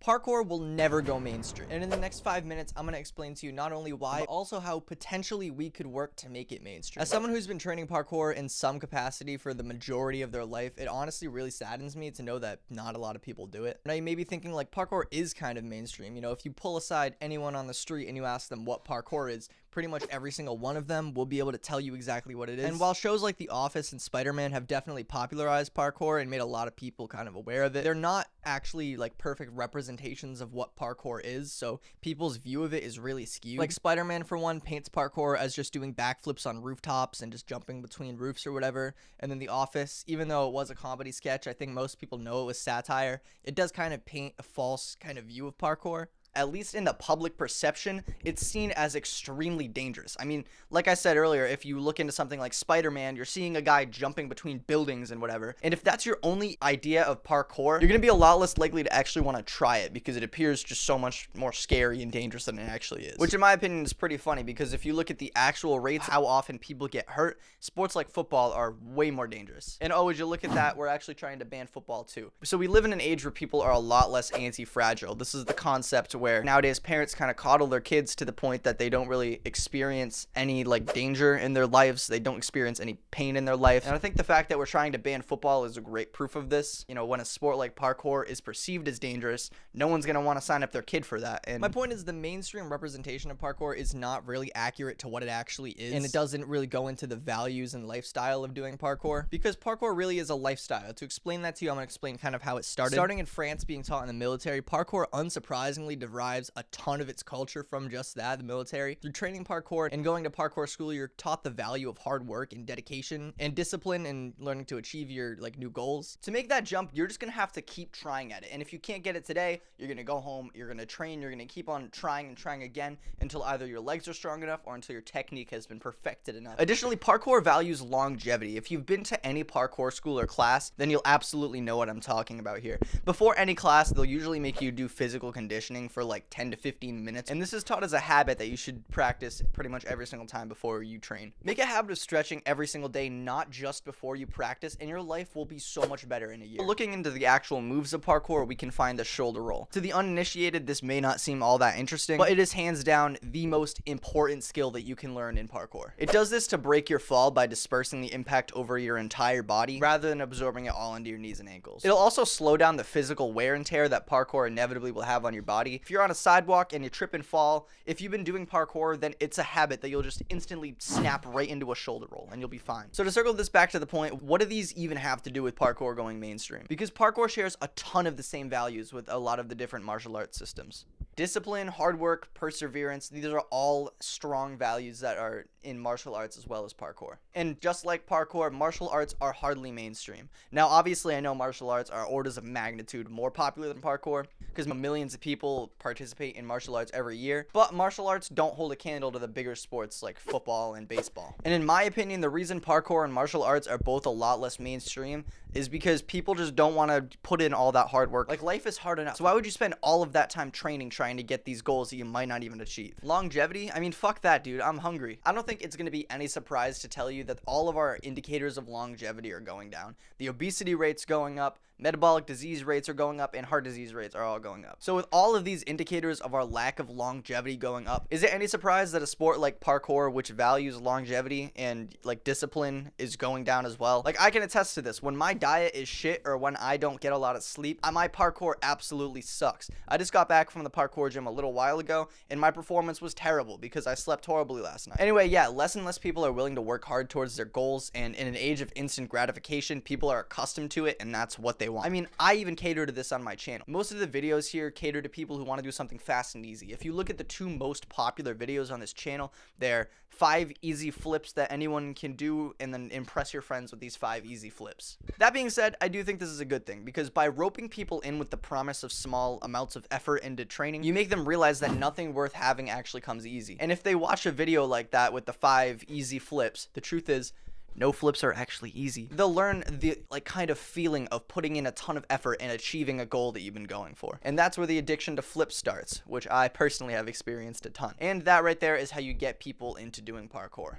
Parkour will never go mainstream. And in the next 5 minutes, I'm going to explain to you not only why, but also how potentially we could work to make it mainstream. As someone who's been training parkour in some capacity for the majority of their life, it honestly really saddens me to know that not a lot of people do it. Now you may be thinking like parkour is kind of mainstream. You know, if you pull aside anyone on the street and you ask them what parkour is, pretty much every single one of them will be able to tell you exactly what it is. And while shows like The Office and Spider-Man have definitely popularized parkour and made a lot of people kind of aware of it, they're not actually like perfect representations of what parkour is, so people's view of it is really skewed. Like Spider-Man, for one, paints parkour as just doing backflips on rooftops and just jumping between roofs or whatever. And then The Office, even though it was a comedy sketch, I think most people know it was satire. It does kind of paint a false kind of view of parkour. At least in the public perception, it's seen as extremely dangerous. I mean, like I said earlier, if you look into something like Spider-Man, you're seeing a guy jumping between buildings and whatever. And if that's your only idea of parkour, you're going to be a lot less likely to actually want to try it because it appears just so much more scary and dangerous than it actually is. Which in my opinion is pretty funny because if you look at the actual rates, how often people get hurt, sports like football are way more dangerous. And oh, as you look at that, we're actually trying to ban football too. So we live in an age where people are a lot less anti-fragile. This is the concept where nowadays parents kind of coddle their kids to the point that they don't really experience any like danger in their lives. They don't experience any pain in their life. And I think the fact that we're trying to ban football is a great proof of this. You know, when a sport like parkour is perceived as dangerous, no one's going to want to sign up their kid for that. And my point is the mainstream representation of parkour is not really accurate to what it actually is. And it doesn't really go into the values and lifestyle of doing parkour because parkour really is a lifestyle. To explain that to you, I'm going to explain kind of how it started. Starting in France, being taught in the military, parkour unsurprisingly derives a ton of its culture from just that, the military. Through training parkour and going to parkour school, you're taught the value of hard work and dedication and discipline and learning to achieve your like new goals. To make that jump, you're just gonna have to keep trying at it. And if you can't get it today, you're gonna go home, you're gonna train, you're gonna keep on trying and trying again until either your legs are strong enough or until your technique has been perfected enough. Additionally, parkour values longevity. If you've been to any parkour school or class, then you'll absolutely know what I'm talking about here. Before any class, they'll usually make you do physical conditioning for like 10 to 15 minutes, and this is taught as a habit that you should practice pretty much every single time before you train. Make a habit of stretching every single day, not just before you practice, and your life will be so much better in a year. Looking into the actual moves of parkour, we can find the shoulder roll. To the uninitiated, this may not seem all that interesting, but it is hands down the most important skill that you can learn in parkour. It does this to break your fall by dispersing the impact over your entire body rather than absorbing it all into your knees and ankles. It'll also slow down the physical wear and tear that parkour inevitably will have on your body. If you're on a sidewalk and you trip and fall, if you've been doing parkour, then it's a habit that you'll just instantly snap right into a shoulder roll and you'll be fine. So to circle this back to the point, what do these even have to do with parkour going mainstream? Because parkour shares a ton of the same values with a lot of the different martial arts systems. Discipline, hard work, perseverance, these are all strong values that are in martial arts as well as parkour. And just like parkour, martial arts are hardly mainstream. Now, obviously, I know martial arts are orders of magnitude more popular than parkour because millions of people participate in martial arts every year, but martial arts don't hold a candle to the bigger sports like football and baseball. And in my opinion, the reason parkour and martial arts are both a lot less mainstream is because people just don't want to put in all that hard work. Like, life is hard enough, so why would you spend all of that time training trying to get these goals that you might not even achieve? Longevity? I mean, fuck that, dude. I'm hungry. I don't think it's going to be any surprise to tell you that all of our indicators of longevity are going down. The obesity rate's going up, metabolic disease rates are going up, and heart disease rates are all going up. So with all of these indicators of our lack of longevity going up, is it any surprise that a sport like parkour, which values longevity and like discipline, is going down as well? Like, I can attest to this. When my diet is shit or when I don't get a lot of sleep, my parkour absolutely sucks. I just got back from the parkour gym a little while ago and my performance was terrible because I slept horribly last night. Anyway, yeah, less and less people are willing to work hard towards their goals, and in an age of instant gratification, people are accustomed to it and that's what they want. I mean, I even cater to this on my channel. Most of the videos here cater to people who want to do something fast and easy. If you look at the two most popular videos on this channel, they're 5 easy flips that anyone can do and then impress your friends with these 5 easy flips. That being said, I do think this is a good thing because by roping people in with the promise of small amounts of effort into training, you make them realize that nothing worth having actually comes easy. And if they watch a video like that with the 5 easy flips, the truth is, no flips are actually easy. They'll learn the kind of feeling of putting in a ton of effort and achieving a goal that you've been going for. And that's where the addiction to flips starts, which I personally have experienced a ton. And that right there is how you get people into doing parkour.